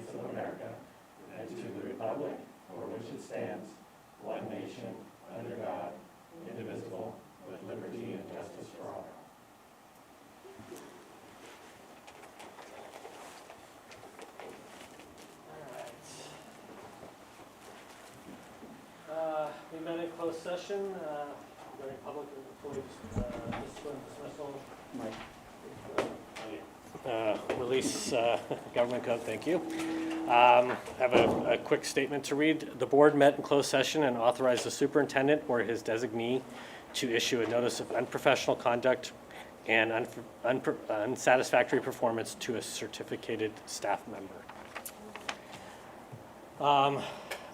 States of America and to the republic for which it stands, one nation, under God, indivisible, with liberty and justice for all. We met in closed session during public employees dismissal. Release government code, thank you. Have a quick statement to read. The board met in closed session and authorized the superintendent or his designee to issue a notice of unprofessional conduct and unsatisfactory performance to a certificated staff member.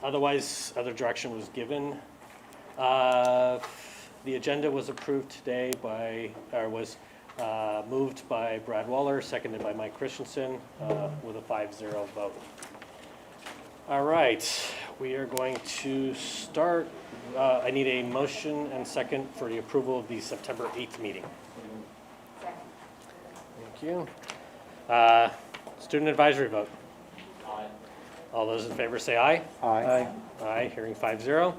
Otherwise, other direction was given. The agenda was approved today was moved by Brad Waller, seconded by Mike Christensen, with a 5-0 vote. All right, we are going to start. I need a motion and second for the approval of the September 8th meeting. Thank you. Student advisory vote. Aye. All those in favor say aye. Aye. Aye, hearing 5-0.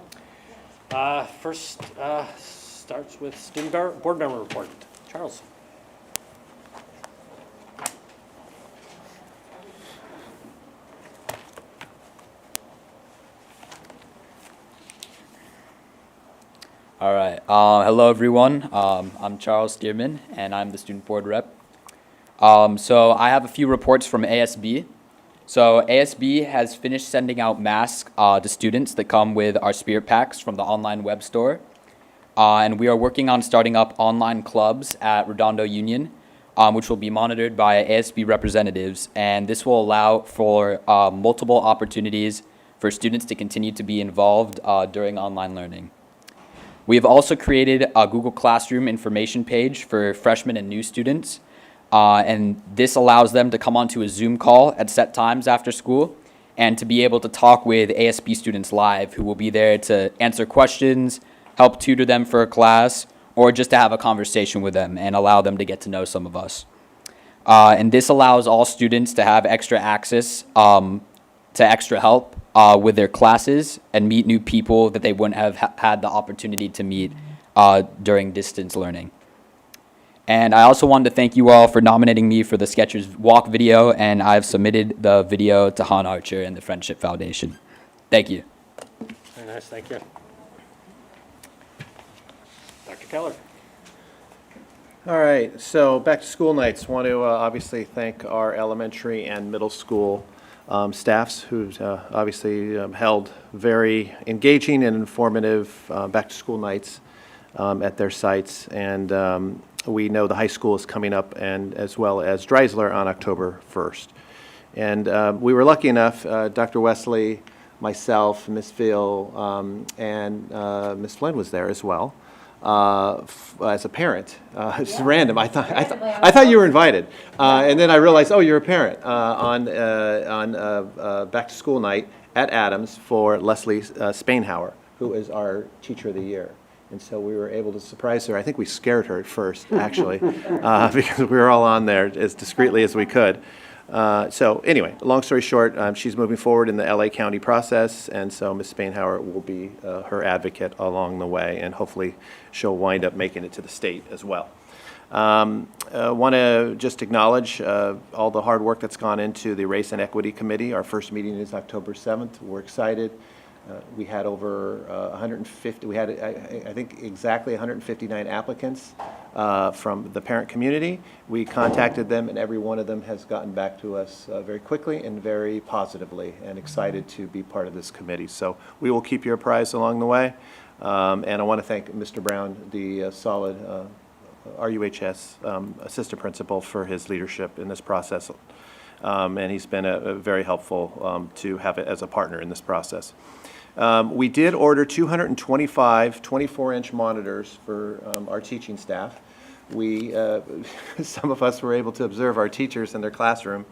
First starts with student board member report. Charles. All right. Hello, everyone. I'm Charles Stearman, and I'm the student board rep. So I have a few reports from ASB. So ASB has finished sending out masks to students that come with our Spirit Packs from the online web store. And we are working on starting up online clubs at Redondo Union, which will be monitored by ASB representatives. And this will allow for multiple opportunities for students to continue to be involved during online learning. We have also created a Google Classroom information page for freshmen and new students. And this allows them to come onto a Zoom call at set times after school and to be able to talk with ASB students live who will be there to answer questions, help tutor them for a class, or just to have a conversation with them and allow them to get to know some of us. And this allows all students to have extra access to extra help with their classes and meet new people that they wouldn't have had the opportunity to meet during distance learning. And I also wanted to thank you all for nominating me for the Skechers walk video, and I've submitted the video to Han Archer and the Friendship Foundation. Thank you. Very nice, thank you. Dr. Keller. All right, so back to school nights. Want to obviously thank our elementary and middle school staffs who obviously held very engaging and informative back to school nights at their sites. And we know the high school is coming up, and as well as Dreisler on October 1st. And we were lucky enough, Dr. Wesley, myself, Ms. Phil, and Ms. Flynn was there as well. As a parent, it's random. I thought you were invited, and then I realized, oh, you're a parent on back to school night at Adams for Leslie Spainhauer, who is our Teacher of the Year. And so we were able to surprise her. I think we scared her at first, actually, because we were all on there as discreetly as we could. So anyway, long story short, she's moving forward in the LA County process, and so Ms. Spainhauer will be her advocate along the way, and hopefully she'll wind up making it to the state as well. I want to just acknowledge all the hard work that's gone into the Race and Equity Committee. Our first meeting is October 7th. We're excited. We had over 150, we had, I think, exactly 159 applicants from the parent community. We contacted them, and every one of them has gotten back to us very quickly and very positively, and excited to be part of this committee. So we will keep you apprised along the way. And I want to thank Mr. Brown, the solid RUHS assistant principal, for his leadership in this process. And he's been very helpful to have it as a partner in this process. We did order 225 24-inch monitors for our teaching staff. We, some of us were able to observe our teachers in their classroom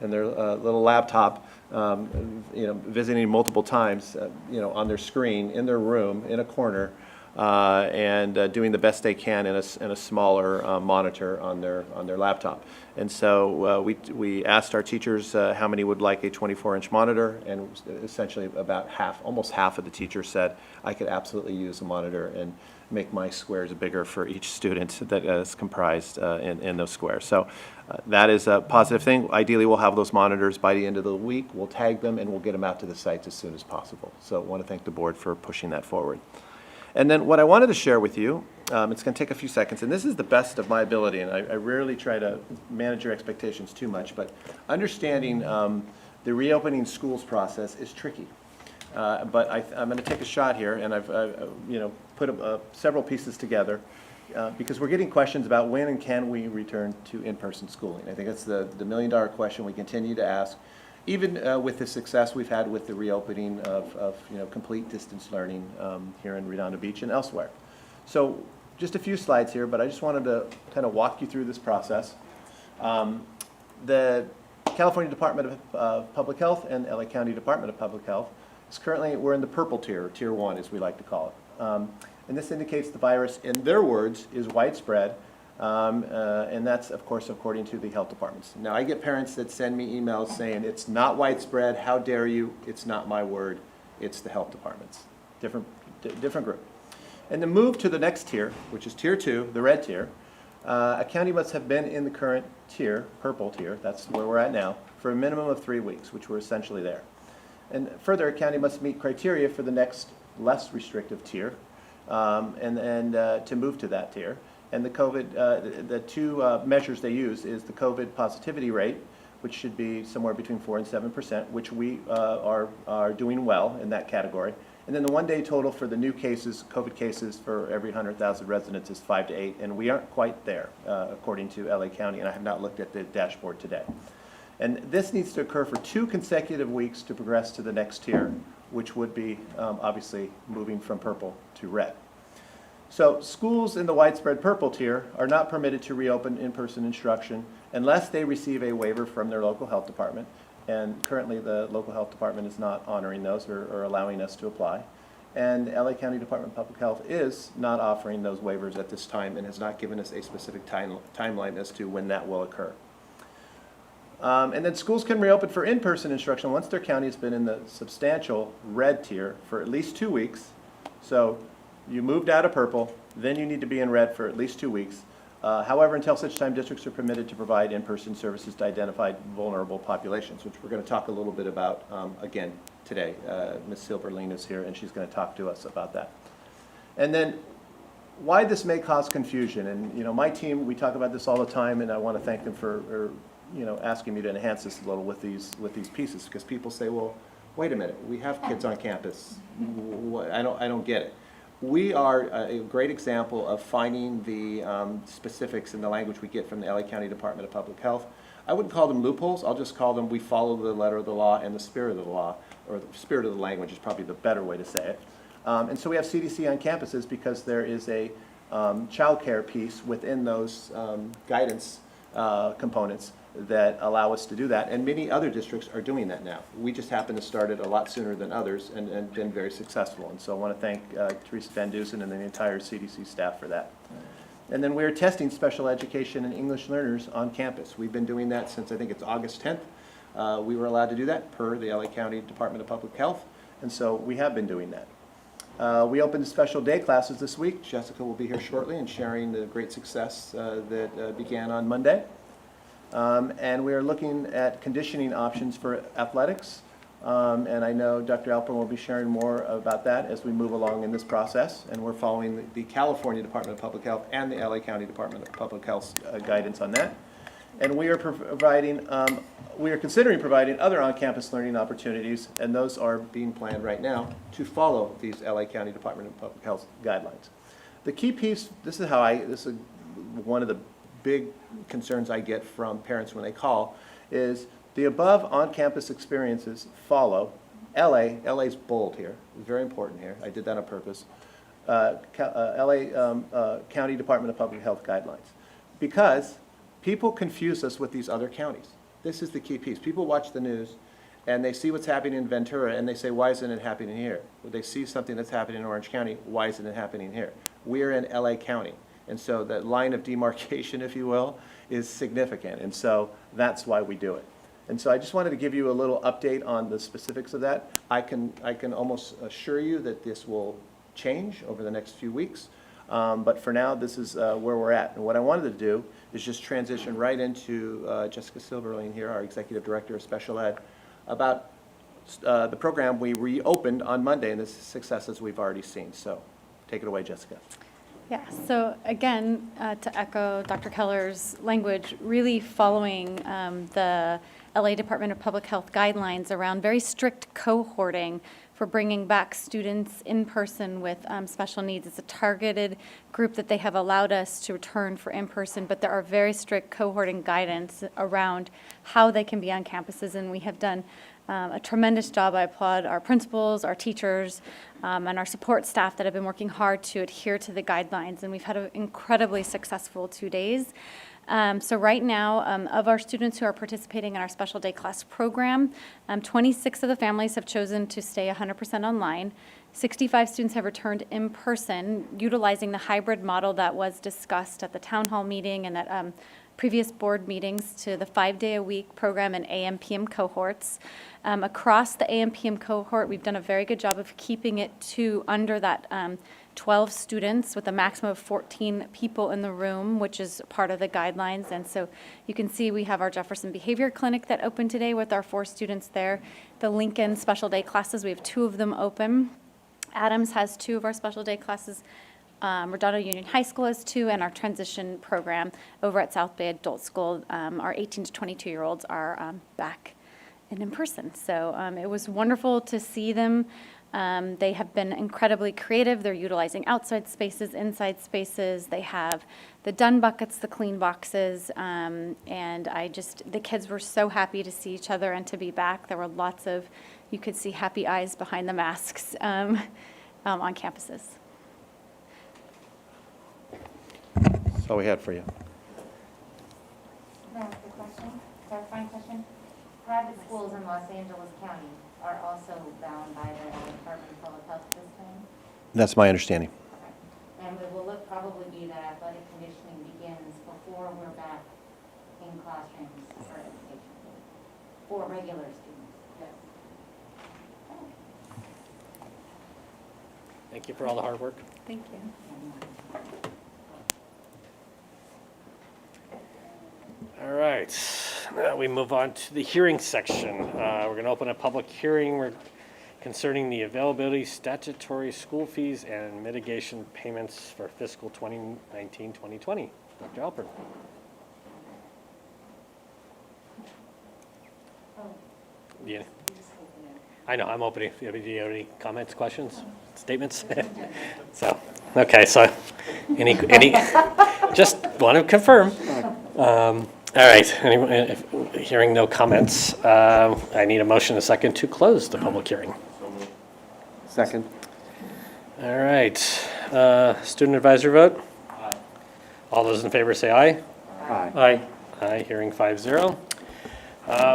and their little laptop, visiting multiple times, on their screen, in their room, in a corner, and doing the best they can in a smaller monitor on their laptop. And so we asked our teachers how many would like a 24-inch monitor, and essentially about half, almost half of the teachers said, I could absolutely use a monitor and make my squares bigger for each student that is comprised in those squares. So that is a positive thing. Ideally, we'll have those monitors by the end of the week. We'll tag them and we'll get them out to the sites as soon as possible. So I want to thank the board for pushing that forward. And then what I wanted to share with you, it's going to take a few seconds, and this is the best of my ability, and I rarely try to manage your expectations too much, but understanding the reopening schools process is tricky. But I'm going to take a shot here, and I've put several pieces together because we're getting questions about when and can we return to in-person schooling. I think that's the million-dollar question we continue to ask, even with the success we've had with the reopening of complete distance learning here in Redondo Beach and elsewhere. So just a few slides here, but I just wanted to kind of walk you through this process. The California Department of Public Health and LA County Department of Public Health is currently, we're in the purple tier, tier 1 as we like to call it. And this indicates the virus, in their words, is widespread. And that's, of course, according to the health departments. Now, I get parents that send me emails saying, it's not widespread, how dare you, it's not my word, it's the health departments. Different group. And the move to the next tier, which is tier 2, the red tier, a county must have been in the current tier, purple tier, that's where we're at now, for a minimum of 3 weeks, which we're essentially there. And further, a county must meet criteria for the next less restrictive tier, to move to that tier. And the COVID, the two measures they use is the COVID positivity rate, which should be somewhere between 4% and 7%, which we are doing well in that category. And then the one-day total for the new cases, COVID cases for every 100,000 residents is 5 to 8, and we aren't quite there, according to LA County, and I have not looked at the dashboard today. And this needs to occur for 2 consecutive weeks to progress to the next tier, which would be obviously moving from purple to red. So schools in the widespread purple tier are not permitted to reopen in-person instruction unless they receive a waiver from their local health department. And currently the local health department is not honoring those or allowing us to apply. And LA County Department of Public Health is not offering those waivers at this time and has not given us a specific timeline as to when that will occur. And then schools can reopen for in-person instruction once their county has been in the substantial red tier for at least 2 weeks. So you moved out of purple, then you need to be in red for at least 2 weeks. However, until such time, districts are permitted to provide in-person services to identified vulnerable populations, which we're going to talk a little bit about again today. Ms. Silberling is here, and she's going to talk to us about that. And then why this may cause confusion, and my team, we talk about this all the time, and I want to thank them for asking me to enhance this a little with these pieces, because people say, well, wait a minute, we have kids on campus. I don't get it. We are a great example of finding the specifics in the language we get from the LA County Department of Public Health. I wouldn't call them loopholes, I'll just call them we follow the letter of the law and the spirit of the law, or the spirit of the language is probably the better way to say it. And so we have CDC on campuses because there is a child care piece within those guidance components that allow us to do that, and many other districts are doing that now. We just happen to start it a lot sooner than others and been very successful, and so I want to thank Teresa Van Dusen and the entire CDC staff for that. And then we're testing special education and English learners on campus. We've been doing that since I think it's August 10th. We were allowed to do that per the LA County Department of Public Health, and so we have been doing that. We opened special day classes this week. Jessica will be here shortly and sharing the great success that began on Monday. And we are looking at conditioning options for athletics. And I know Dr. Alpern will be sharing more about that as we move along in this process. And we're following the California Department of Public Health and the LA County Department of Public Health's guidance on that. And we are considering providing other on-campus learning opportunities, and those are being planned right now to follow these LA County Department of Public Health guidelines. The key piece, this is one of the big concerns I get from parents when they call, is the above on-campus experiences follow LA's bold here, very important here, I did that on purpose, LA County Department of Public Health guidelines. Because people confuse us with these other counties. This is the key piece. People watch the news and they see what's happening in Ventura, and they say, why isn't it happening here? They see something that's happening in Orange County, why isn't it happening here? We're in LA County, and so that line of demarcation, if you will, is significant, and so that's why we do it. And so I just wanted to give you a little update on the specifics of that. I can almost assure you that this will change over the next few weeks, but for now, this is where we're at. And what I wanted to do is just transition right into Jessica Silverlane here, our Executive Director of Special Ed, about the program we reopened on Monday and the successes we've already seen. So take it away, Jessica. Yeah, so again, to echo Dr. Keller's language, really following the LA Department of Public Health guidelines around very strict cohorting for bringing back students in person with special needs. It's a targeted group that they have allowed us to return for in-person, but there are very strict cohorting guidance around how they can be on campuses, and we have done a tremendous job. I applaud our principals, our teachers, and our support staff that have been working hard to adhere to the guidelines, and we've had an incredibly successful 2 days. So right now, of our students who are participating in our special day class program, 26 of the families have chosen to stay 100% online. 65 students have returned in person, utilizing the hybrid model that was discussed at the town hall meeting and at previous board meetings to the 5-day-a-week program and AM/PM cohorts. Across the AM/PM cohort, we've done a very good job of keeping it to under that 12 students with a maximum of 14 people in the room, which is part of the guidelines. And so you can see we have our Jefferson Behavior Clinic that opened today with our 4 students there. The Lincoln Special Day classes, we have 2 of them open. Adams has 2 of our special day classes. Redondo Union High School has 2, and our transition program over at South Bay Adult School, our 18 to 22-year-olds are back and in person. So it was wonderful to see them. They have been incredibly creative. They're utilizing outside spaces, inside spaces. They have the done buckets, the clean boxes, and the kids were so happy to see each other and to be back. There were lots of, you could see happy eyes behind the masks on campuses. That's all we had for you. Can I ask a question? Clarifying question? Private schools in Los Angeles County are also bound by the Department of Public Health this time? That's my understanding. Okay. And it will probably be that athletic conditioning begins before we're back in classrooms for education, for regular students, yes. Thank you for all the hard work. Thank you. All right, now we move on to the hearing section. We're going to open a public hearing concerning the availability, statutory school fees, and mitigation payments for fiscal 2019-2020. Dr. Alpern. Yeah. I know, I'm opening. Do you have any comments, questions, statements? So, okay, so any just want to confirm. All right, hearing no comments, I need a motion and a second to close the public hearing. Second. All right, student advisory vote? Aye. All those in favor say aye. Aye. Aye. Aye, hearing 5-0.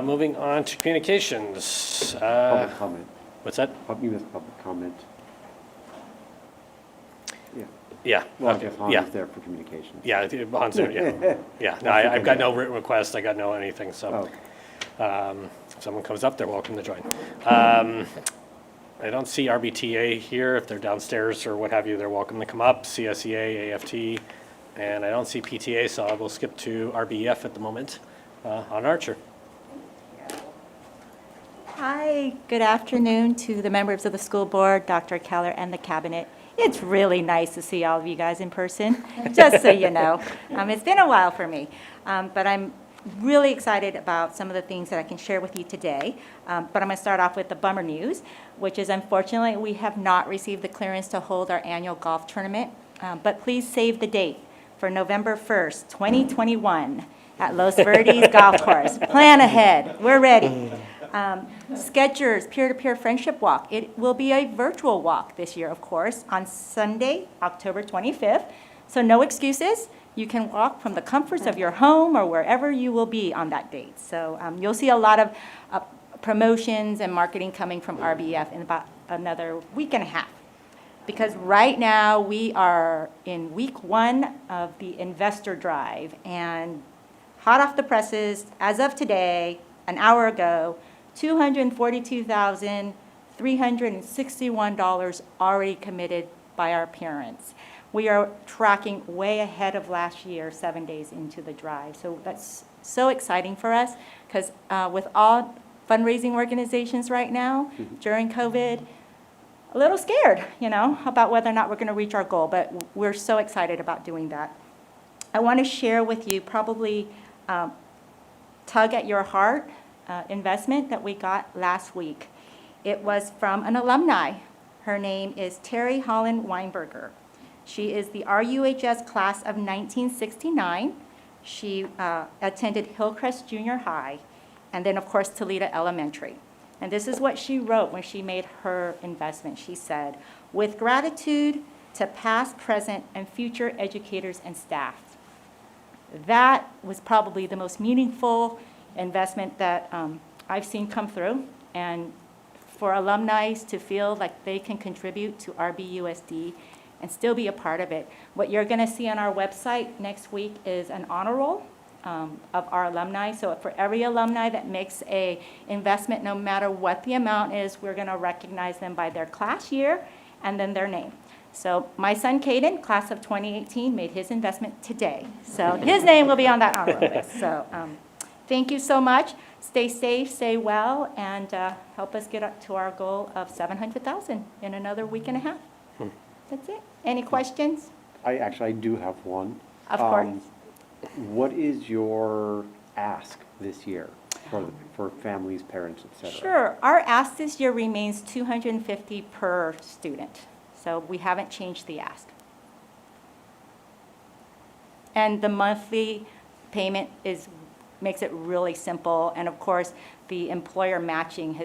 Moving on to communications. Public comment. What's that? You missed public comment. Yeah. Yeah. Well, okay, if Hans yeah. is there for communications. Yeah, Hans, yeah. Yeah, no, I've got no written request, I got no anything, so. Oh, If someone comes up, they're welcome to join. I don't see RBTA here. If they're downstairs or what have you, they're welcome to come up. CSEA, AFT, and I don't see PTA, so I will skip to RBEF at the moment on Archer. Hi, good afternoon to the members of the school board, Dr. Keller, and the cabinet. It's really nice to see all of you guys in person, just so you know. It's been a while for me, but I'm really excited about some of the things that I can share with you today. But I'm going to start off with the bummer news, which is unfortunately we have not received the clearance to hold our annual golf tournament, but please save the date for November 1st, 2021 at Los Verdes Golf Course. Plan ahead, we're ready. Skechers Peer-to-Peer Friendship Walk. It will be a virtual walk this year, of course, on Sunday, October 25th. So no excuses. You can walk from the comforts of your home or wherever you will be on that date. So you'll see a lot of promotions and marketing coming from RBF in about another week and a half. Because right now, we are in week 1 of the investor drive, and hot off the presses, as of today, an hour ago, $242,361 already committed by our parents. We are tracking way ahead of last year, 7 days into the drive. So that's so exciting for us, because with all fundraising organizations right now during COVID, a little scared, about whether or not we're going to reach our goal, but we're so excited about doing that. I want to share with you probably tug at your heart investment that we got last week. It was from an alumni. Her name is Terry Holland Weinberger. She is the RUHS class of 1969. She attended Hillcrest Junior High, and then, of course, Toledo Elementary. And this is what she wrote when she made her investment. She said, "With gratitude to past, present, and future educators and staff." That was probably the most meaningful investment that I've seen come through. And for alumni to feel like they can contribute to RBUSD and still be a part of it. What you're going to see on our website next week is an honor roll of our alumni. So for every alumni that makes a investment, no matter what the amount is, we're going to recognize them by their class year and then their name. So my son, Caden, class of 2018, made his investment today. So his name will be on that honor roll list. So thank you so much. Stay safe, stay well, and help us get up to our goal of $700,000 in another week and a half. That's it. Any questions? I do have one. Of course. What is your ask this year for families, parents, et cetera? Sure. Our ask this year remains $250 per student. So we haven't changed the ask. And the monthly payment makes it really simple. And of course, the employer matching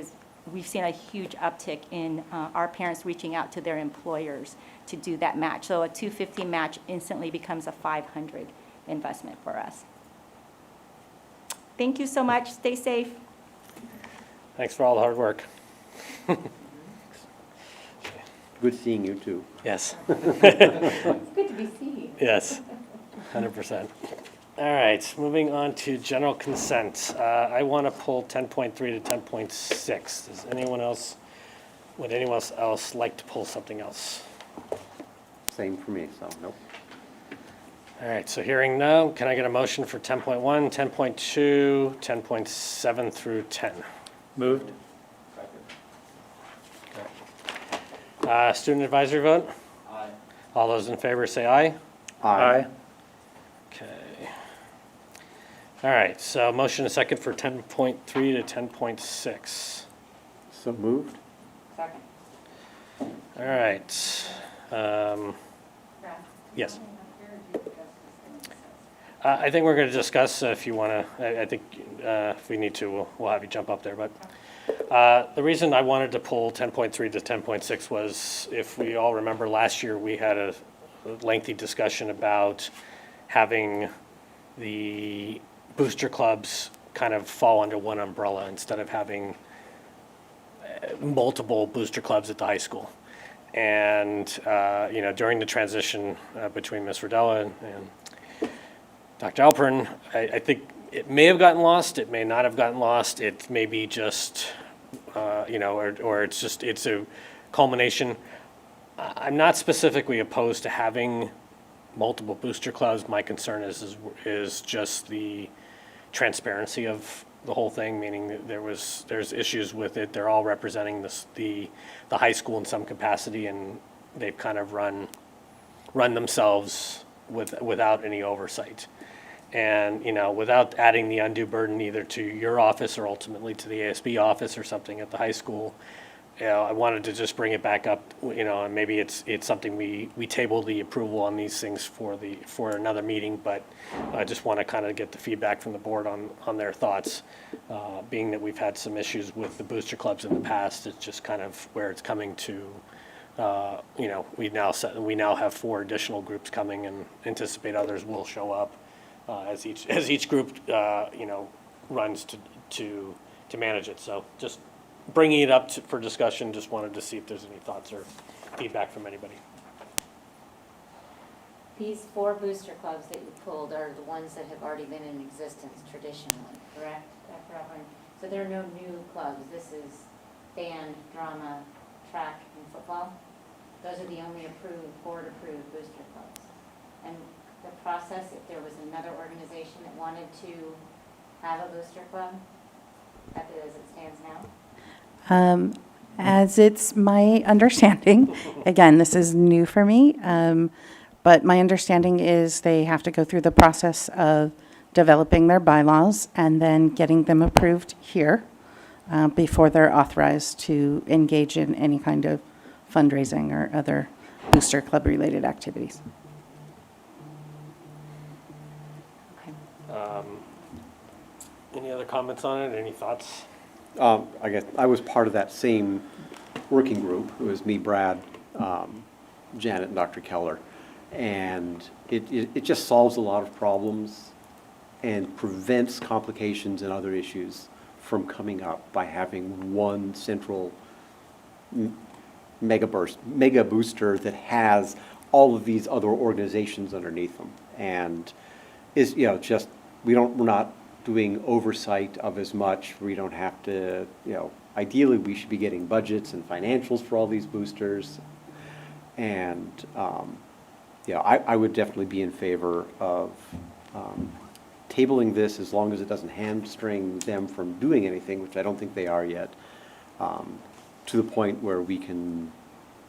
we've seen a huge uptick in our parents reaching out to their employers to do that match. So a $250 match instantly becomes a $500 investment for us. Thank you so much. Stay safe. Thanks for all the hard work. Good seeing you, too. Yes. It's good to be seen. Yes, 100%. All right, moving on to general consent. I want to pull 10.3 to 10.6. Would anyone else like to pull something else? Same for me, so nope. All right, so hearing none, can I get a motion for 10.1, 10.2, 10.7 through 10? Moved. Student advisory vote? Aye. All those in favor say aye. Aye. Okay. All right, so motion and second for 10.3 to 10.6. So moved? Second. All right. Yes. I think we're going to discuss, if you want to, I think if we need to, we'll have you jump up there. But the reason I wanted to pull 10.3 to 10.6 was, if we all remember last year, we had a lengthy discussion about having the booster clubs kind of fall under one umbrella instead of having multiple booster clubs at the high school. And, during the transition between Ms. Rodella and Dr. Alpern, I think it may have gotten lost, it may not have gotten lost, it may be just, or it's a culmination. I'm not specifically opposed to having multiple booster clubs. My concern is just the transparency of the whole thing, meaning that there's issues with it. They're all representing the high school in some capacity, and they've kind of run themselves without any oversight. And, without adding the undue burden either to your office or ultimately to the ASB office or something at the high school, I wanted to just bring it back up, and maybe it's something we table the approval on these things for another meeting, but I just want to kind of get the feedback from the board on their thoughts. Being that we've had some issues with the booster clubs in the past, it's just kind of where it's coming to. We now have 4 additional groups coming, and anticipate others will show up as each group runs to to manage it. So just bringing it up for discussion, just wanted to see if there's any thoughts or feedback from anybody. These 4 booster clubs that you pulled are the ones that have already been in existence traditionally, correct, Dr. Alvin? So there are no new clubs. This is band, drama, track, and football. Those are the only board-approved booster clubs. And the process, if there was another organization that wanted to have a booster club, as it stands now? As it's my understanding, again, this is new for me, but my understanding is they have to go through the process of developing their bylaws and then getting them approved here before they're authorized to engage in any kind of fundraising or other booster club-related activities. Any other comments on it? Any thoughts? I guess I was part of that same working group. It was me, Brad, Janet, and Dr. Keller. And it just solves a lot of problems and prevents complications and other issues from coming up by having one central mega booster that has all of these other organizations underneath them. And is, just, we're not doing oversight of as much. We don't have to, ideally we should be getting budgets and financials for all these boosters. And, I would definitely be in favor of tabling this as long as it doesn't hamstring them from doing anything, which I don't think they are yet, to the point where we can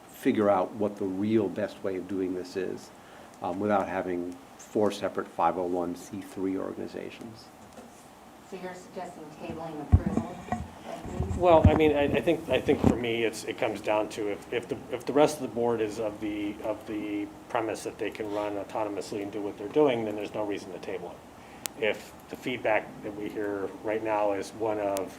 figure out what the real best way of doing this is without having 4 separate 501c3 organizations. So you're suggesting tabling approval of these? Well, I mean, I think for me, it comes down to if the rest of the board is of the premise that they can run autonomously and do what they're doing, then there's no reason to table it. If the feedback that we hear right now is one of,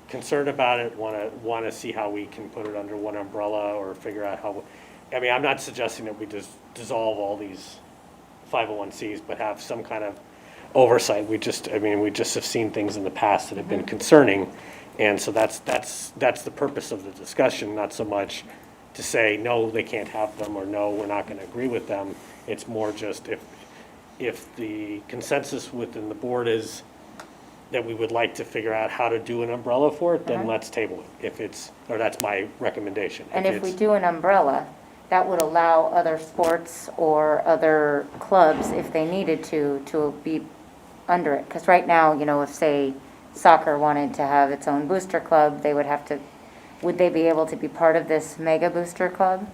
concerned about it, want to see how we can put it under one umbrella or figure out how. I mean, I'm not suggesting that we just dissolve all these 501Cs, but have some kind of oversight. We just have seen things in the past that have been concerning, and so that's the purpose of the discussion. Not so much to say no, they can't have them, or no, we're not going to agree with them. It's more just if the consensus within the board is that we would like to figure out how to do an umbrella for it, then let's table it. That's my recommendation. And if we do an umbrella, that would allow other sports or other clubs, if they needed to be under it. Because right now, if, say, soccer wanted to have its own booster club, would they be able to be part of this mega booster club?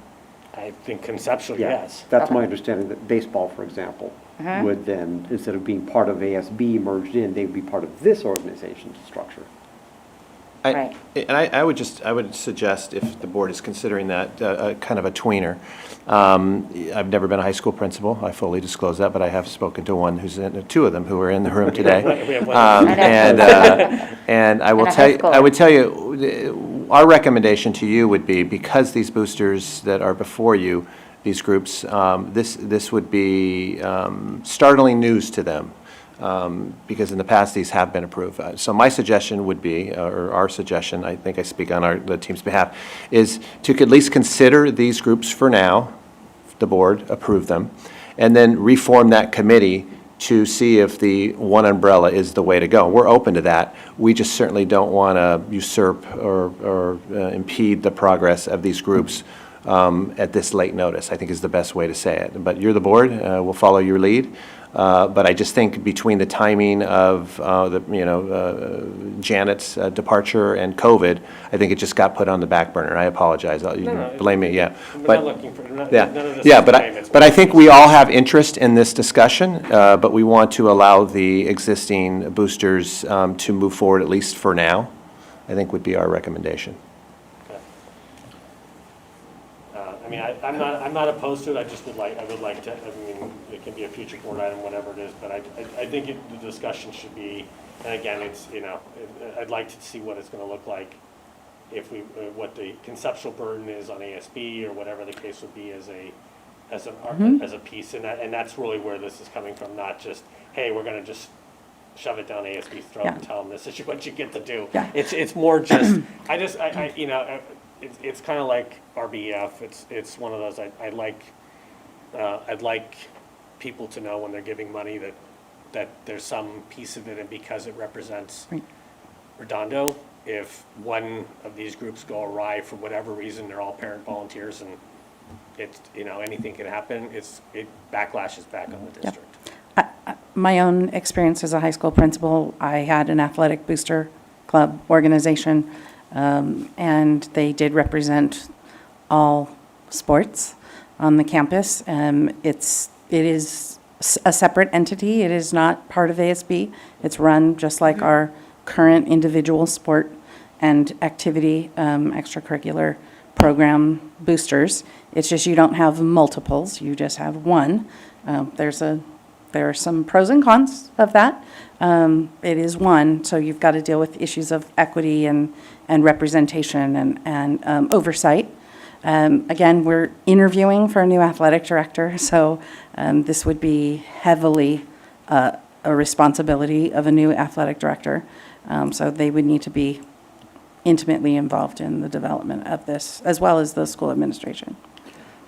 I think conceptually, yes. That's my Okay. understanding, that baseball, for example, would then, instead of being part of ASB merged in, they would be part of this organization's structure. Right. And I would suggest, if the board is considering that, kind of a tweener. I've never been a high school principal, I fully disclose that, but I have spoken to one two of them who are in the room today. We have one. And I will And a tell high you, schooler. I would tell you, our recommendation to you would be, because these boosters that are before you, these groups, this would be startling news to them. Because in the past, these have been approved. So my suggestion would be, or our suggestion, I think I speak on the team's behalf, is to at least consider these groups for now, the board, approve them, and then reform that committee to see if the one umbrella is the way to go. We're open to that. We just certainly don't want to usurp or impede the progress of these groups at this late notice, I think is the best way to say it. But you're the board, we'll follow your lead. But I just think between the timing of Janet's departure and COVID, I think it just got put on the back burner. I apologize. You can blame me, yeah. We're But not looking for, none of yeah, this yeah, is but blame, it's I think we all have interest in this discussion, but we want to allow the existing boosters to move forward, at least for now, I think would be our recommendation. I mean, I'm not opposed to it, I would like to, it can be a future board item, whatever it is, but I think the discussion should be, and again, it's, I'd like to see what it's gonna look like if what the conceptual burden is on ASB, or whatever the case would be as a piece, and that's really where this is coming from, not just, hey, we're gonna just shove it down ASB's throat Yeah. and tell them this is what you get to do. Yeah. It's more just, it's kind of like RBF. It's one of those, I'd like people to know when they're giving money that there's some piece of it, and because it represents Right. Redondo, if one of these groups go awry for whatever reason, they're all parent volunteers, and it's, anything can happen, it backlashes back on the district. My own experience as a high school principal, I had an athletic booster club organization, and they did represent all sports on the campus. It is a separate entity. It is not part of ASB. It's run just like our current individual sport and activity extracurricular program boosters. It's just you don't have multiples. You just have one. There are some pros and cons of that. It is one, so you've got to deal with issues of equity and representation and oversight. Again, we're interviewing for a new athletic director, so this would be heavily a responsibility of a new athletic director. So they would need to be intimately involved in the development of this, as well as the school administration.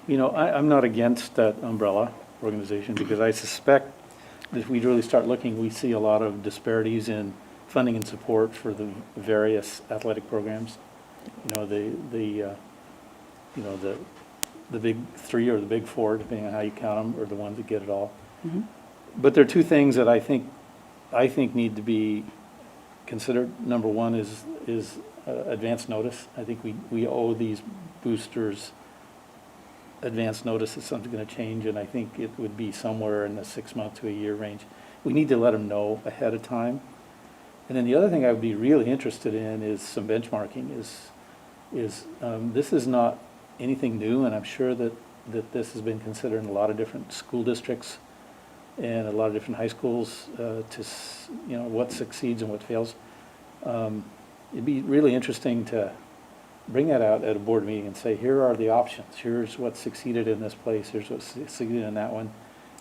I'm not against that umbrella organization, because I suspect that if we really start looking, we see a lot of disparities in funding and support for the various athletic programs. The big three or the big four, depending on how you count them, are the ones that get it all. Mm-hmm. But there are two things that I think need to be considered. Number one is advance notice. I think we owe these boosters advance notice that something's going to change, and I think it would be somewhere in the 6 month to a year range. We need to let them know ahead of time. And then the other thing I would be really interested in is some benchmarking. This is not anything new, and I'm sure that this has been considered in a lot of different school districts and a lot of different high schools what succeeds and what fails. It'd be really interesting to bring that out at a board meeting and say, here are the options. Here's what succeeded in this place. Here's what succeeded in that one.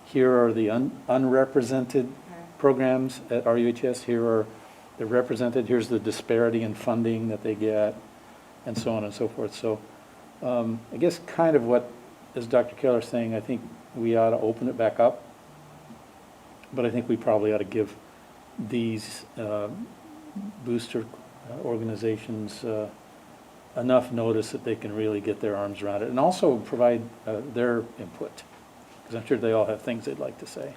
Here are the unrepresented programs at RUHS. Here are the represented. Here's the disparity in funding that they get, and so on and so forth. So I guess kind of what, as Dr. Keller's saying, I think we ought to open it back up. But I think we probably ought to give these booster organizations enough notice that they can really get their arms around it, and also provide their input, because I'm sure they all have things they'd like to say.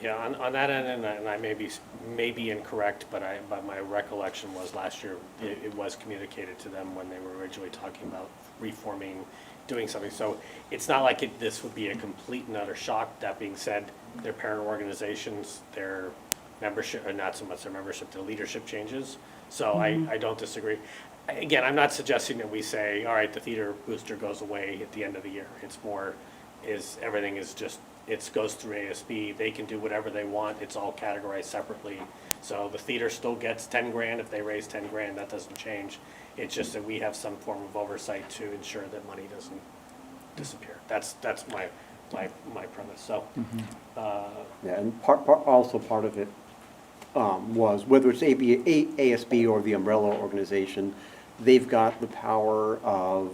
Yeah, on that end, and I may be incorrect, but my recollection was last year it was communicated to them when they were originally talking about reforming, doing something. So it's not like this would be a complete and utter shock. That being said, their parent organizations, their membership, or not so much their membership, their leadership changes. So I don't disagree. Again, I'm not suggesting that we say, all right, the theater booster goes away at the end of the year. It's more, everything is just, it goes through ASB. They can do whatever they want. It's all categorized separately. So the theater still gets 10 grand. If they raise 10 grand, that doesn't change. It's just that we have some form of oversight to ensure that money doesn't disappear. That's my premise. So, Yeah, and also part of it was, whether it's ASB or the umbrella organization, they've got the power of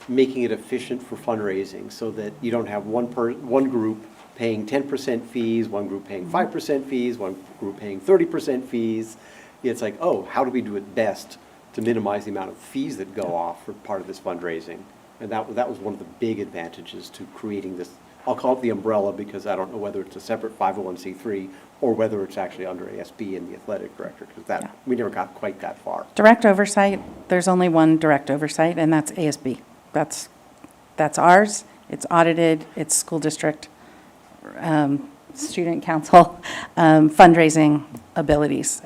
making it efficient for fundraising, so that you don't have one group paying 10% fees, one group paying 5% fees, one group paying 30% fees. It's like, oh, how do we do it best to minimize the amount of fees that go off for part of this fundraising? And that was one of the big advantages to creating this. I'll call it the umbrella, because I don't know whether it's a separate 501c3 or whether it's actually under ASB and the athletic director, because we never got quite that far. Direct oversight, there's only one direct oversight, and that's ASB. That's ours. It's audited. It's school district, student council, fundraising abilities.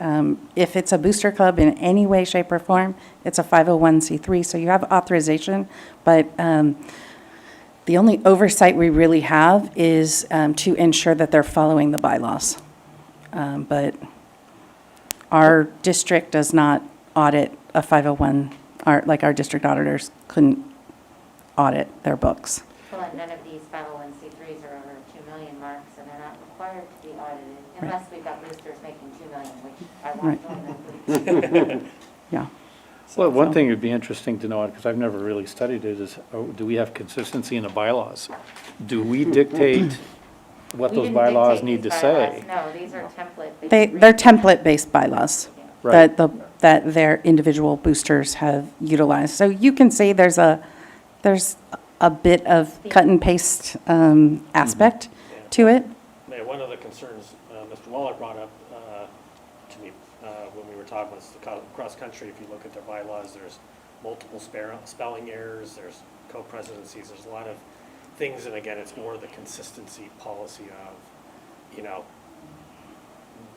If it's a booster club in any way, shape, or form, it's a 501c3, so you have authorization, but the only oversight we really have is to ensure that they're following the bylaws. But our district does not audit a 501, like our district auditors couldn't audit their books. Well, none of these 501c3s are over 2 million marks, and they're not required to be audited Unless we've got boosters making 2 million, which I want to join them. Yeah. Well, one thing would be interesting to know, because I've never really studied it, is do we have consistency in the bylaws? Do we dictate what We those didn't bylaws dictate need to these say? bylaws. No, these are template. They're template-based bylaws Right. that their individual boosters have utilized. So you can say there's a bit of cut and paste aspect to it. Yeah, one of the concerns Mr. Waller brought up to me when we were talking was the cross-country. If you look at their bylaws, there's multiple spelling errors, there's co-presidencies, there's a lot of things, and again, it's more the consistency policy of,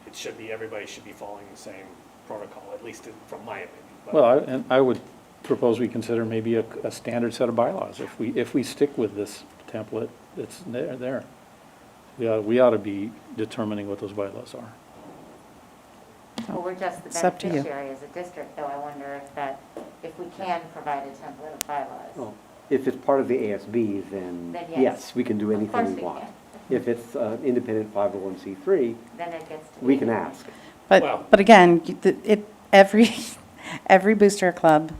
it should be, everybody should be following the same protocol, at least from my opinion. But- Well, and I would propose we consider maybe a standard set of bylaws. If we stick with this template, it's there. We ought to be determining what those bylaws are. Well, we're just the It's up to you. beneficiary as a district, though. I wonder if we can provide a template of bylaws. Well, if it's part of the ASB, then Then yes. yes, we can do Of anything course we we want. can. If it's independent 501c3, Then it gets to be. we can ask. Well- But again, every booster club,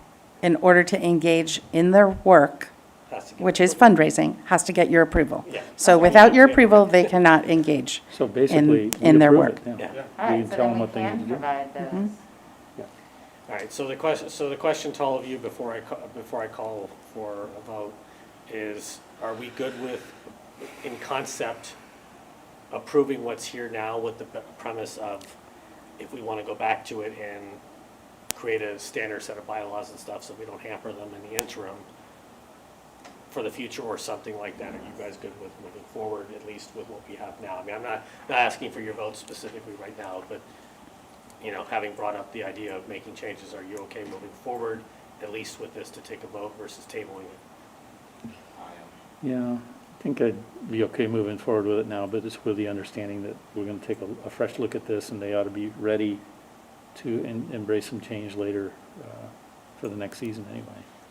in order to engage in their work, Has to get which is approved. fundraising, has to get your approval. Yeah. So without your approval, they cannot engage So basically, in we their approve work. it, yeah. Yeah. All We right, can so tell then them we what they need can to do. provide those. All right, so the question to all of you before I call for a vote is, are we good with, in concept, approving what's here now with the premise of if we want to go back to it and create a standard set of bylaws and stuff so we don't hamper them in the interim for the future or something like that? Are you guys good with moving forward, at least with what we have now? I mean, I'm not asking for your vote specifically right now, but having brought up the idea of making changes, are you okay moving forward, at least with this, to take a vote versus tabling it? Yeah, I think I'd be okay moving forward with it now, but it's with the understanding that we're going to take a fresh look at this, and they ought to be ready to embrace some change later for the next season anyway.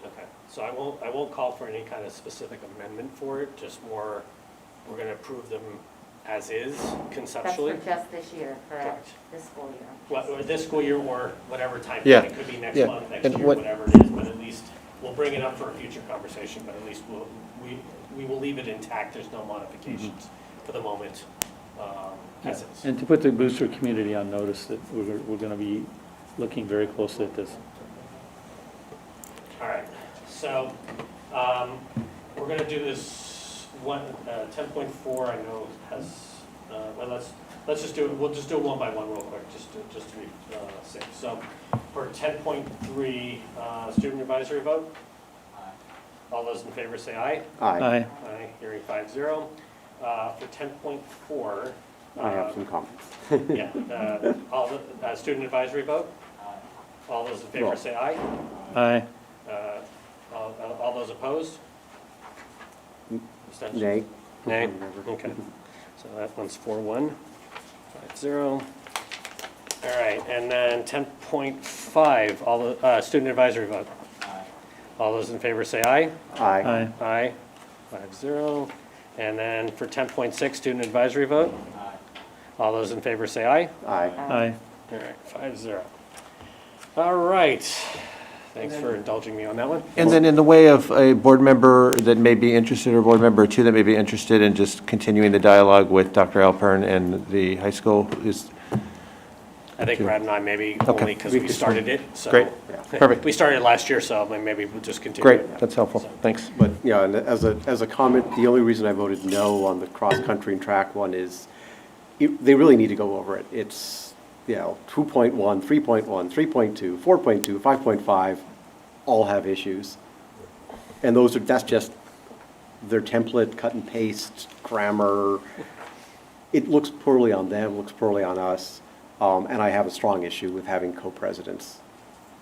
Okay, so I won't call for any kind of specific amendment for it, just more, we're gonna approve them as is That's conceptually. for just this year, correct? Correct. This school year. Well, or this school year or whatever time, Yeah, it could be next yeah, month, next and year, what- whatever it is, but at least we'll bring it up for a future conversation, but at least we will leave it intact, there's no modifications for the moment, as is. And to put the booster community on notice that we're going to be looking very closely at this. All right, so, we're gonna do this 10.4, I know has, well, let's just do it, we'll just do it one by one real quick, just to be safe. So, for 10.3, student advisory vote? All those in favor say aye. Aye. Aye. Aye, hearing 5-0. For 10.4. I have some comments. Yeah, all the, student advisory vote? All those in favor Well- say aye. Aye. All those opposed? Abstentions? Nay. Nay, okay. So that one's 4-1, 5-0. All right, and then 10.5, all the, student advisory vote. All those in favor say aye. Aye. Aye. Aye, 5-0. And then for 10.6, student advisory vote. All those in favor say aye. Aye. Aye. All right, 5-0. All right, thanks for indulging me on that one. And then in the way of a board member that may be interested, or a board member or two that may be interested in just continuing the dialogue with Dr. Alpern and the high school is, I think Brad and I maybe Okay. only because we started it, so. Great. Perfect. We started last year, so maybe we'll just continue. great, that's helpful, thanks. But, yeah, and as a comment, the only reason I voted no on the cross-country and track one is they really need to go over it. It's, 2.1, 3.1, 3.2, 4.2, 5.5, all have issues. And that's just their template, cut and paste, grammar. It looks poorly on them, looks poorly on us. And I have a strong issue with having co-presidents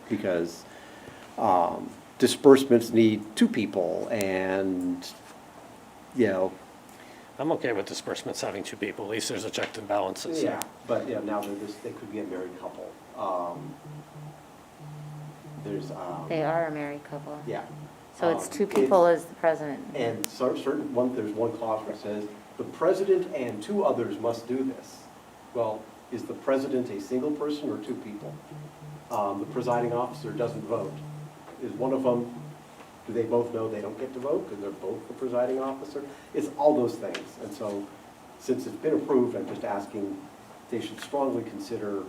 because disbursements need 2 people and, I'm okay with disbursements having 2 people, at least there's a check and balances. Yeah, but now they could be a married couple. There's, They are a married couple. yeah. So it's 2 people as the president. And there's one clause where it says, the president and 2 others must do this. Well, is the president a single person or two people? The presiding officer doesn't vote. Is one of them, do they both know they don't get to vote because they're both the presiding officer? It's all those things. And so, since it's been approved, I'm just asking, they should strongly consider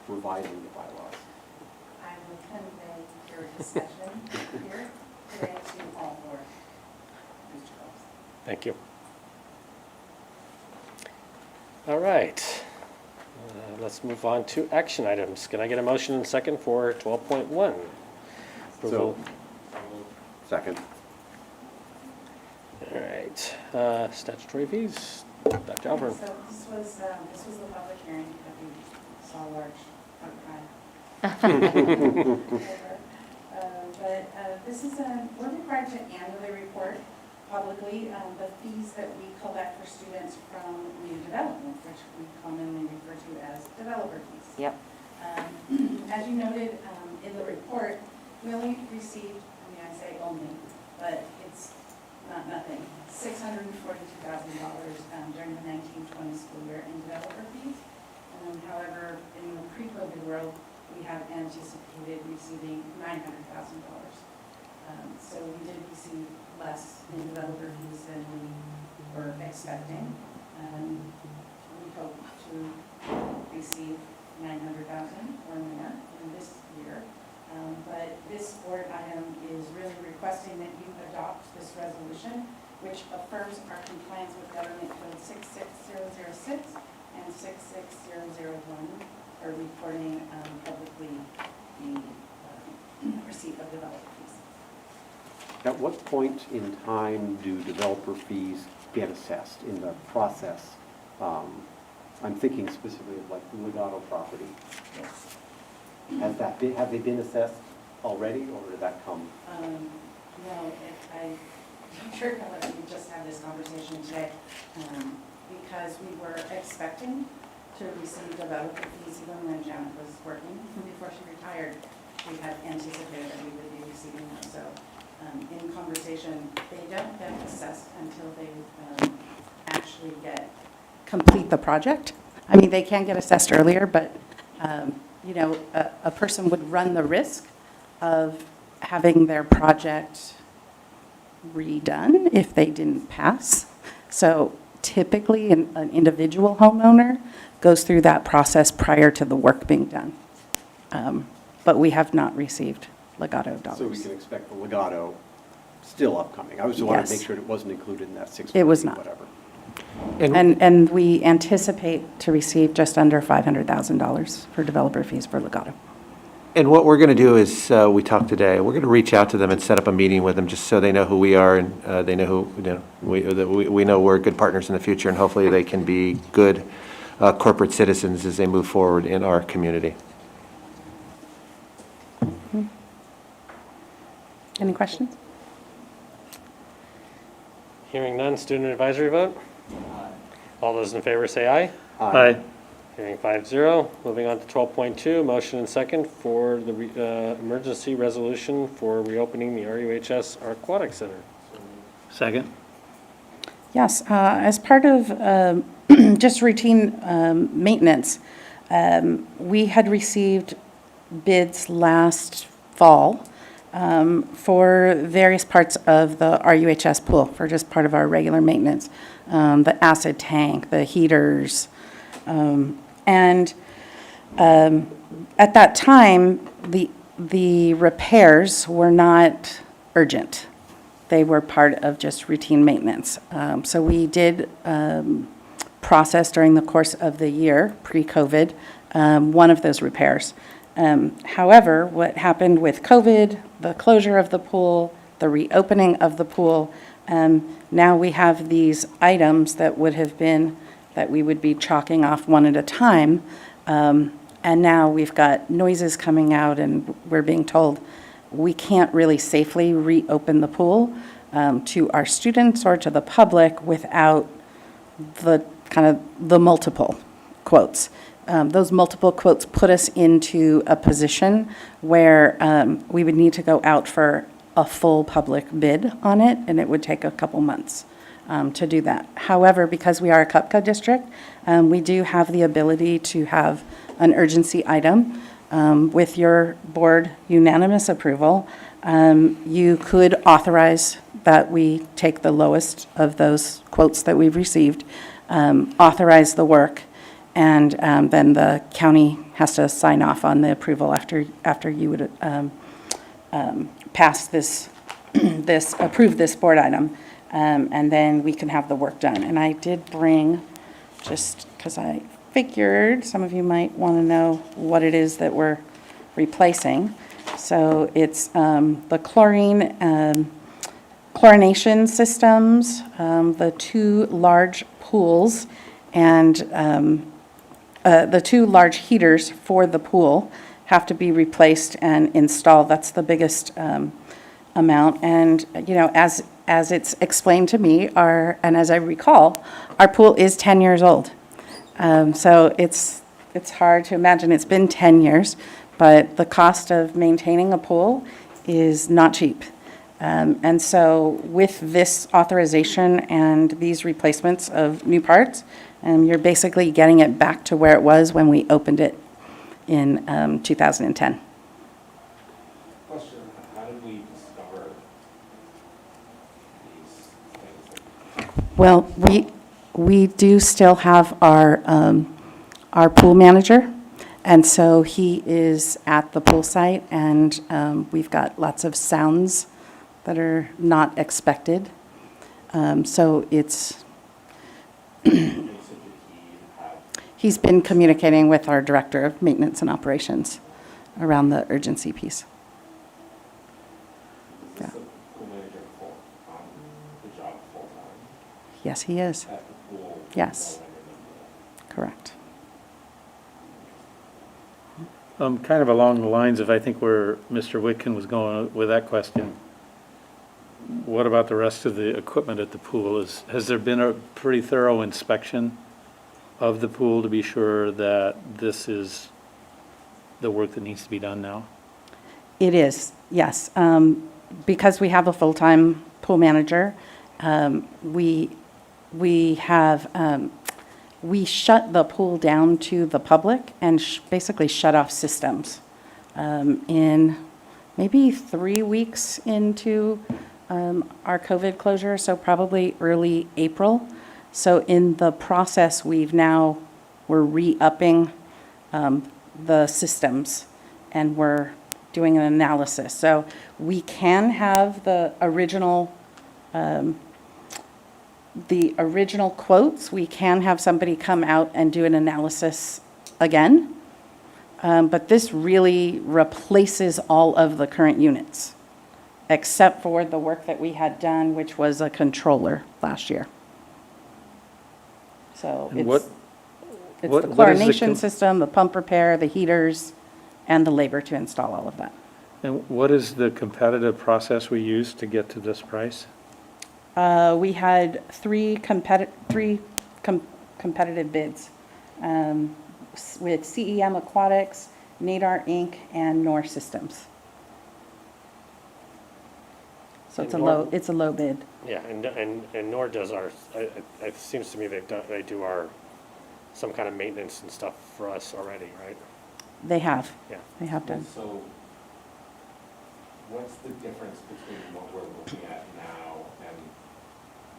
revising the bylaws. I will convey your discussion here today to all four booster clubs. Thank you. All right. Let's move on to action items. Can I get a motion and second for 12.1? So, second. All right. Statutory fees, Dr. Alburn. So this was the public hearing that we saw large outcry. But this is we're required to annually report publicly the fees that we collect for students from new development, which we commonly refer to as developer fees. Yep. As you noted in the report, we only received, I say only, but it's not nothing, $642,000 during the 1920 school year in developer fees. However, in the pre-COVID world, we have anticipated receiving $900,000. So we did receive less in developer fees than we were expecting. We hope to receive $900,000 or more in this year. But this board item is really requesting that you adopt this resolution, which affirms our compliance with Government Code 66006 and 66001 for reporting publicly the receipt of developer fees. At what point in time do developer fees get assessed in the process? I'm thinking specifically of like Legato property. Yes. Have they been assessed already, or did that come? No, I'm sure we just had this conversation today because we were expecting to receive developer fees even when Janet was working. Before she retired, we had anticipated that we would be receiving them. So in conversation, they don't get assessed until they actually Complete the project. I mean, they can get assessed earlier, but, you know, a person would run the risk of having their project redone if they didn't pass. So typically, an individual homeowner goes through that process prior to the work being done. But we have not received Legato dollars. So we can expect the Legato still upcoming. I was just wanting to Yes. make sure it wasn't included in that 6. It was not. Whatever. And we anticipate to receive just under $500,000 for developer fees for Legato. And what we're going to do is, we talked today, we're going to reach out to them and set up a meeting with them just so they know who we are and they know who, you know, that we know we're good partners in the future, and hopefully they can be good corporate citizens as they move forward in our community. Any questions? Hearing none, student advisory vote? All those in favor say aye. Aye. Hearing 5-0. Moving on to 12.2, motion and second for the emergency resolution for reopening the RUHS Aquatic Center. Second? Yes, as part of just routine maintenance, we had received bids last fall for various parts of the RUHS pool, for just part of our regular maintenance, the acid tank, the heaters. And at that time, the repairs were not urgent. They were part of just routine maintenance. So we did process during the course of the year, pre-COVID, one of those repairs. However, what happened with COVID, the closure of the pool, the reopening of the pool, now we have these items that would have been, that we would be chalking off one at a time. And now we've got noises coming out, and we're being told we can't really safely reopen the pool to our students or to the public without the kind of the multiple quotes. Those multiple quotes put us into a position where we would need to go out for a full public bid on it, and it would take a couple months. to do that. However, because we are a CUPCA district, we do have the ability to have an urgency item. With your board unanimous approval, you could authorize that we take the lowest of those quotes that we've received, authorize the work, and then the county has to sign off on the approval after you would pass this, approve this board item, and then we can have the work done. And I did bring, just because I figured some of you might want to know what it is that we're replacing. So it's the chlorination systems, the 2 large pools, and the 2 large heaters for the pool have to be replaced and installed. That's the biggest amount. And, you know, as it's explained to me, and as I recall, our pool is 10 years old. So it's hard to imagine. It's been 10 years, but the cost of maintaining a pool is not cheap. And so with this authorization and these replacements of new parts, you're basically getting it back to where it was when we opened it in 2010. Question, how did we discover these things? Well, we do still have our pool manager, and so he is at the pool site, and we've got lots of sounds that are not expected. So it's, he's been communicating with our director of maintenance and operations around the urgency piece. Is this the pool manager on the job full-time Yes, he is. at the pool? Yes. No longer than Correct. Kind of along the lines of, I think, where Mr. Whitkin was going with that question. What about the rest of the equipment at the pool? Has there been a pretty thorough inspection of the pool to be sure that this is the work that needs to be done now? It is, yes. Because we have a full-time pool manager, we shut the pool down to the public and basically shut off systems in maybe 3 weeks into our COVID closure, so probably early April. So in the process, we're re-upping the systems, and we're doing an analysis. So we can have the original quotes. We can have somebody come out and do an analysis again. But this really replaces all of the current units, except for the work that we had done, which was a controller last year. So And it's what the is the chlorination system, the pump repair, the heaters, and the labor to install all of that. And what is the competitive process we used to get to this price? We had three competitive bids with CEM Aquatics, Nadar Inc., and Nor Systems. So it's a low bid. Yeah, and NOR does our, it seems to me they do some kind of maintenance and stuff for us already, right? They have. Yeah. They have done. So what's the difference between what we're looking at now and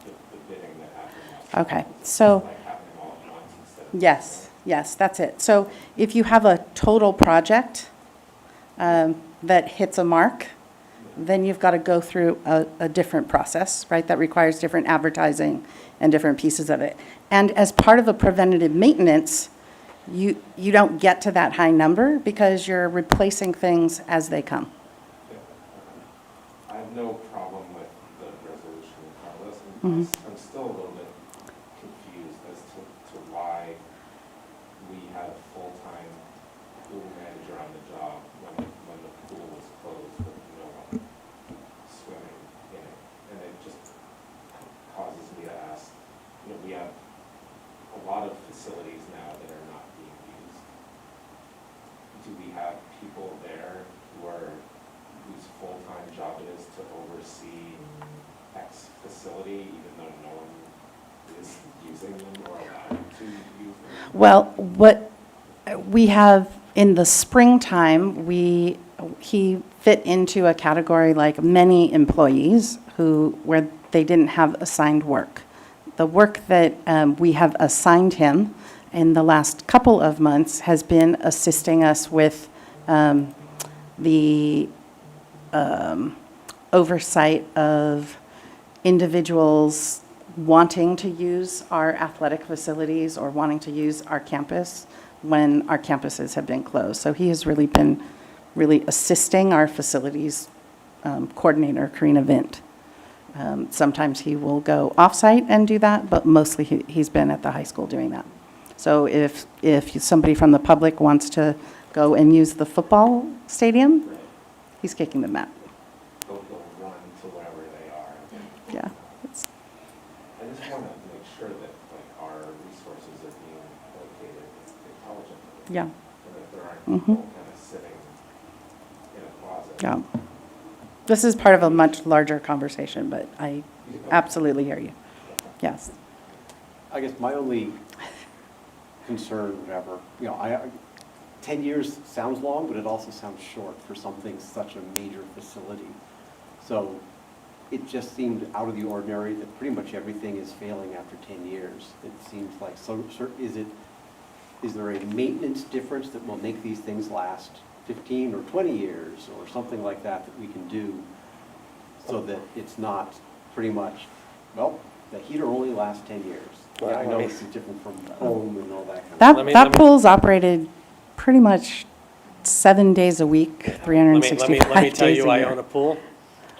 the bidding that happened last year? Okay, so. Like happening all at once instead of. Yes, that's it. So if you have a total project that hits a mark, then you've got to go through a different process, right? That requires different advertising and different pieces of it. And as part of a preventative maintenance, you don't get to that high number because you're replacing things as they come. I have no problem with the resolution in front of us. I'm still a little bit confused as to why we had a full-time pool manager on the job when the pool was closed with no one swimming in it. And it just causes me to ask, we have a lot of facilities now that are not being used. Do we have people there whose full-time job it is to oversee X facility, even though no one is using them or allowed to use them? Well, what we have in the springtime, he fit into a category like many employees where they didn't have assigned work. The work that we have assigned him in the last couple of months has been assisting us with the oversight of individuals wanting to use our athletic facilities or wanting to use our campus when our campuses have been closed. So he has really been assisting our facilities coordinator, Karina Vint. Sometimes he will go off-site and do that, but mostly he's been at the high school doing that. So if somebody from the public wants to go and use the football stadium, he's kicking the mat. They'll run to wherever they are. Yeah. I just want to make sure that like our resources are being allocated intelligently. Yeah. And that there aren't people kind of sitting in a closet. Yeah. This is part of a much larger conversation, but I absolutely hear you. Yes. I guess my only concern, whatever, 10 years sounds long, but it also sounds short for something such a major facility. So it just seemed out of the ordinary that pretty much everything is failing after 10 years. It seems like, so is there a maintenance difference that will make these things last 15 or 20 years or something like that we can do so that it's not pretty much, well, the heater only lasts 10 years. Yeah, I know this is different from home and all that kind of stuff. Let me- That pool's operated pretty much 7 days a week, 365 Let me tell days you, a I year. own a pool.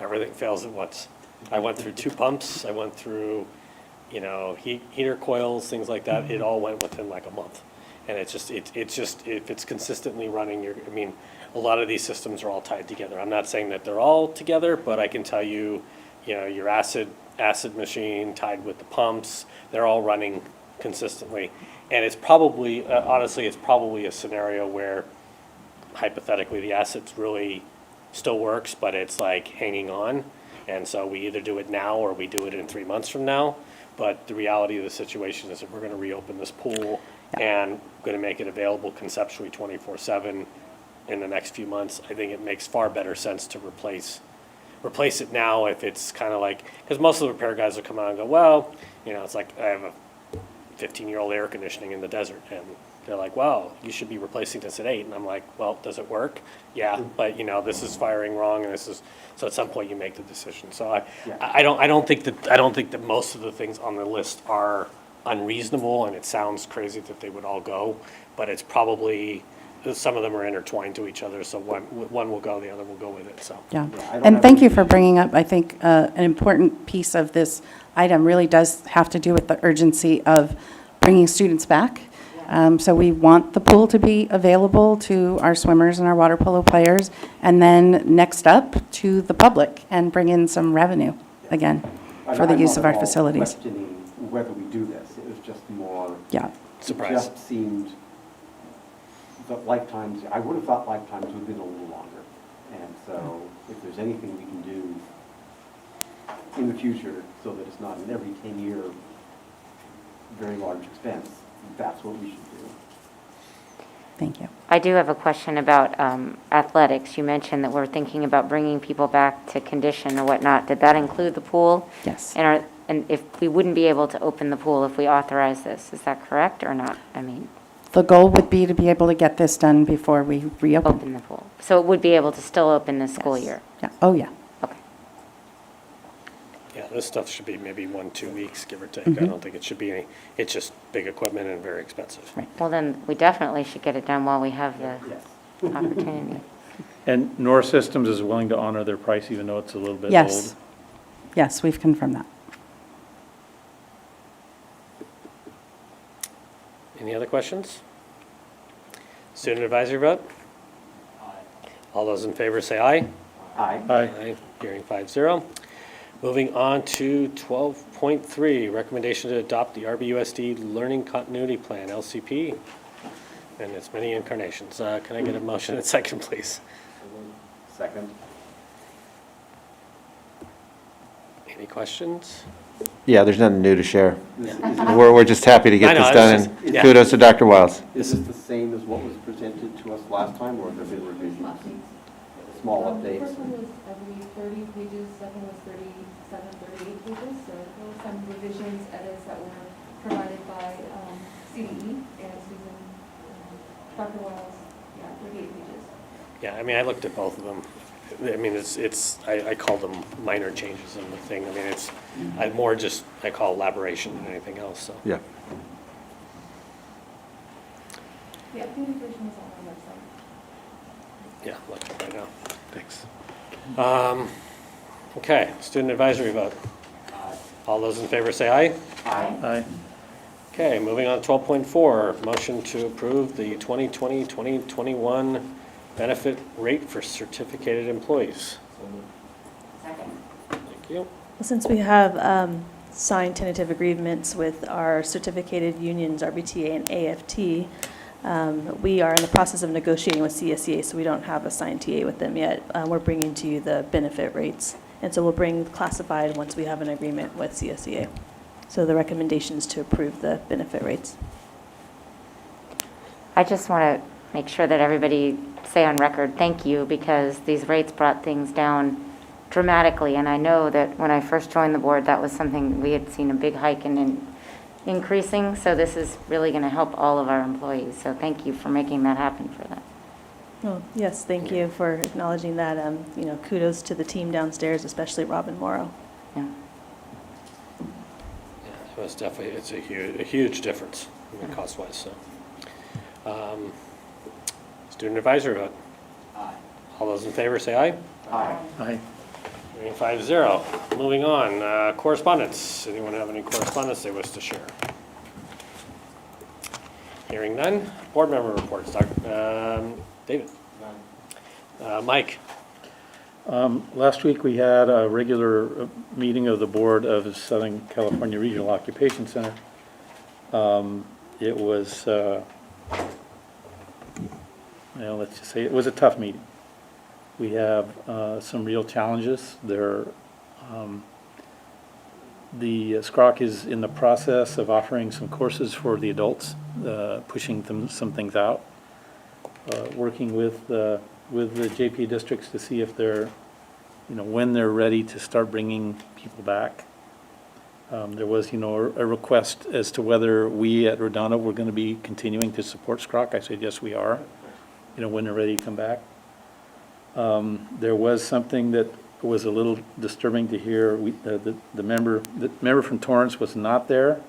Everything fails at once. I went through 2 pumps. I went through, heater coils, things like that. It all went within like a month. And it's just, if it's consistently running, a lot of these systems are all tied together. I'm not saying that they're all together, but I can tell you, your acid machine tied with the pumps, they're all running consistently. And it's probably, honestly, it's probably a scenario where hypothetically the acid's really still works, but it's like hanging on. And so we either do it now or we do it in 3 months from now. But the reality of the situation is that we're going to reopen this pool and going to make it available conceptually 24/7 in the next few months. I think it makes far better sense to replace it now if it's kind of like, because most of the repair guys will come out and go, well, it's like I have a 15-year-old air conditioning in the desert, and they're like, well, you should be replacing this at 8. And I'm like, well, does it work? Yeah, but this is firing wrong, and so at some point you make the decision. So I don't think that most of the things on the list are unreasonable, and it sounds crazy that they would all go, but it's probably, some of them are intertwined to each other, so one will go, the other will go with it, so. Yeah, I don't and have thank any you for bringing up, I think, an important piece of this item really does have to do with the urgency of bringing students back. So we want the pool to be available to our swimmers and our water polo players, and then next up to the public and bring in some revenue again for the use of our facilities. I'm not at all questioning whether we do this. It was just more. Yeah. Surprise. It just seemed that lifetimes, I would have thought lifetimes would have been a little longer. And so if there's anything we can do in the future so that it's not an every 10-year very large expense, that's what we should do. Thank you. I do have a question about athletics. You mentioned that we're thinking about bringing people back to condition or whatnot. Did that include the pool? Yes. And if we wouldn't be able to open the pool if we authorize this, is that correct or not? The goal would be to be able to get this done before we reopen. Open the pool. So it would be able to still open this school Yes. year? Yeah. Oh, yeah. Okay. Yeah, this stuff should be maybe 1-2 weeks, give or take. Mm-hmm. I don't think it should be it's just big equipment and very expensive. Right. Well, then we definitely should get it done while we have the Yes. opportunity. And North Systems is willing to honor their price even though it's a little bit old? Yes. Yes, we've confirmed that. Any other questions? Student advisory vote? All those in favor say aye. Aye. Aye. Hearing 5-0. Moving on to 12.3, recommendation to adopt the RBUSD Learning Continuity Plan, LCP, and its many incarnations. Can I get a motion and second, please? Second. Any questions? Yeah, there's nothing new to share. We're just happy to I get know, this I done, was and just- yeah. kudos to Dr. Wiles. Is this the same as what was presented to us last time, or have there been revisions? Small updates? The first one was, I believe, 30 pages, second was 37, 38 pages, so there were some revisions, edits that were provided by CDE and Susan, Dr. Wiles, yeah, 38 pages. Yeah, I mean, I looked at both of them. I mean, I call them minor changes in the thing. I mean, I call elaboration than anything else, so. Yeah. The updated version is on our website. Yeah, look at it right now. Thanks. Okay, student advisory vote. All those in favor say aye. Aye. Okay, moving on to 12.4, motion to approve the 2020-2021 benefit rate for certificated employees. Second. Thank you. Since we have signed tentative agreements with our certificated unions, RBTA and AFT, we are in the process of negotiating with CSEA, so we don't have a signed TA with them yet. We're bringing to you the benefit rates, and so we'll bring classified once we have an agreement with CSEA. So the recommendation is to approve the benefit rates. I just want to make sure that everybody say on record, thank you, because these rates brought things down dramatically. And I know that when I first joined the board, that was something we had seen a big hike in increasing. So this is really going to help all of our employees. So thank you for making that happen for them. Oh, yes, thank you for acknowledging that. Kudos to the team downstairs, especially Robin Morrow. Yeah. It was definitely, it's a huge difference, I mean, cost-wise, so. Student advisory vote. Aye. All those in favor say aye. Aye. 5-0. Moving on, correspondence. Anyone have any correspondence they wish to share? Hearing none. Board member reports. David. Mike. Last week, we had a regular meeting of the Board of Southern California Regional Occupation Center. It was, let's just say, it was a tough meeting. We have some real challenges. The SCROC is in the process of offering some courses for the adults, pushing some things out, working with the JP districts to see if they're, when they're ready to start bringing people back. There was, a request as to whether we at Redondo were going to be continuing to support SCROC. I said, yes, we are, when they're ready to come back. There was something that was a little disturbing to hear. The member from Torrance was not there,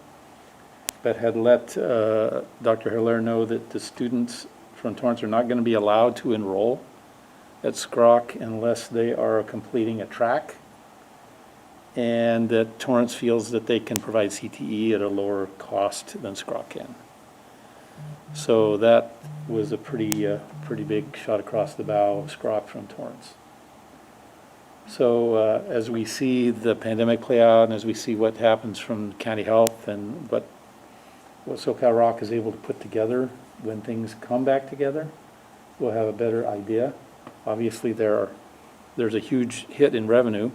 but had let Dr. Hilaire know that the students from Torrance are not going to be allowed to enroll at SCROC unless they are completing a track, and that Torrance feels that they can provide CTE at a lower cost than SCROC can. So that was a pretty big shot across the bow of SCROC from Torrance. So as we see the pandemic play out, and as we see what happens from county health and what SoCal Rock is able to put together when things come back together, we'll have a better idea. Obviously, there's a huge hit in revenue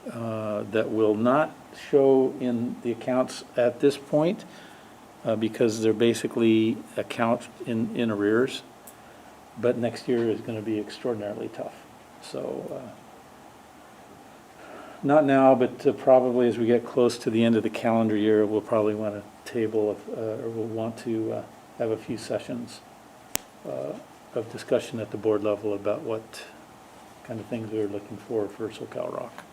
that will not show in the accounts at this point because they're basically account in arrears. But next year is going to be extraordinarily tough. So not now, but probably as we get close to the end of the calendar year, we'll probably want to table or we'll want to have a few sessions of discussion at the board level about what kind of things we're looking for SoCal Rock.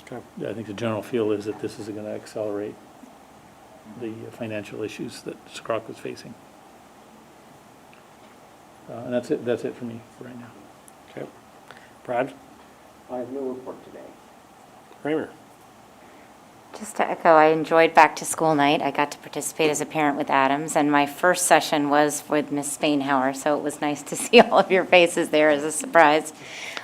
Okay. I think the general feel is that this is going to accelerate the financial issues that SCROC was facing. And that's it for me for right now. Okay. Brad? I have no report today. Kramer? Just to echo, I enjoyed back to school night. I got to participate as a parent with Adams, and my first session was with Miss Spainhauer, so it was nice to see all of your faces there as a surprise.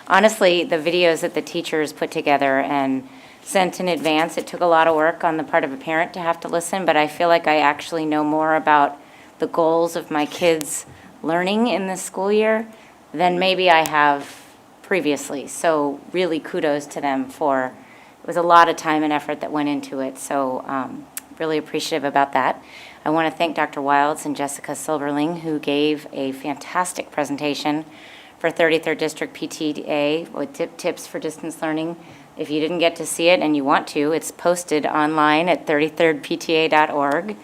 Honestly, the videos that the teachers put together and sent in advance, it took a lot of work on the part of a parent to have to listen, but I feel like I actually know more about the goals of my kids' learning in this school year than maybe I have previously. So really kudos to them for it was a lot of time and effort that went into it, so really appreciative about that. I want to thank Dr. Wilds and Jessica Silverling, who gave a fantastic presentation for 33rd District PTA with tips for distance learning. If you didn't get to see it and you want to, it's posted online at 33rdpta.org.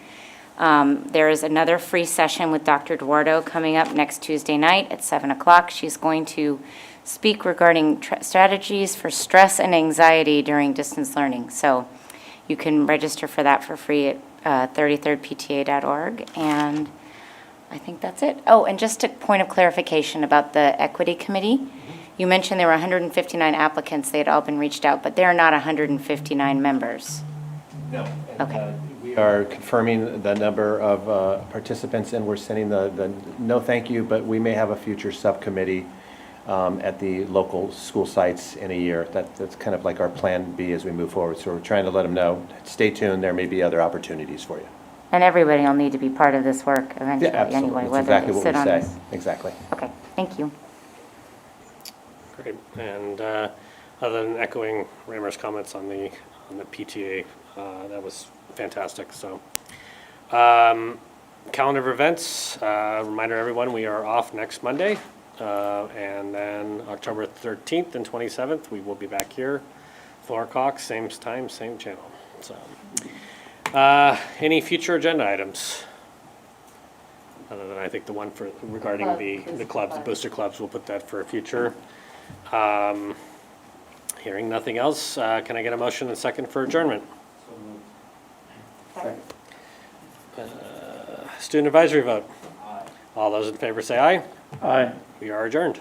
There is another free session with Dr. Eduardo coming up next Tuesday night at 7 o'clock. She's going to speak regarding strategies for stress and anxiety during distance learning. So you can register for that for free at 33rdpta.org. And I think that's it. Oh, and just a point of clarification about the Equity Committee. You mentioned there were 159 applicants. They had all been reached out, but there are not 159 members. No. Okay. We are confirming the number of participants, and we're sending the no thank you, but we may have a future subcommittee at the local school sites in a year. That's kind of like our plan B as we move forward. So we're trying to let them know, stay tuned, there may be other opportunities for you. And everybody will need to be part of this work eventually Yeah, absolutely. anyway, That's whether exactly they what sit we on say. this. Exactly. Okay, thank you. Great. And other than echoing Raymer's comments on the PTA, that was fantastic. So, calendar of events. Reminder everyone, we are off next Monday, and then October 13th and 27th, we will be back here, 4 o'clock, same time, same channel. So, any future agenda items? Other than I think the one for regarding the clubs, the booster clubs, we'll put that for a future. Hearing nothing else, can I get a motion and second for adjournment? Student advisory vote. All those in favor say aye. Aye. We are adjourned.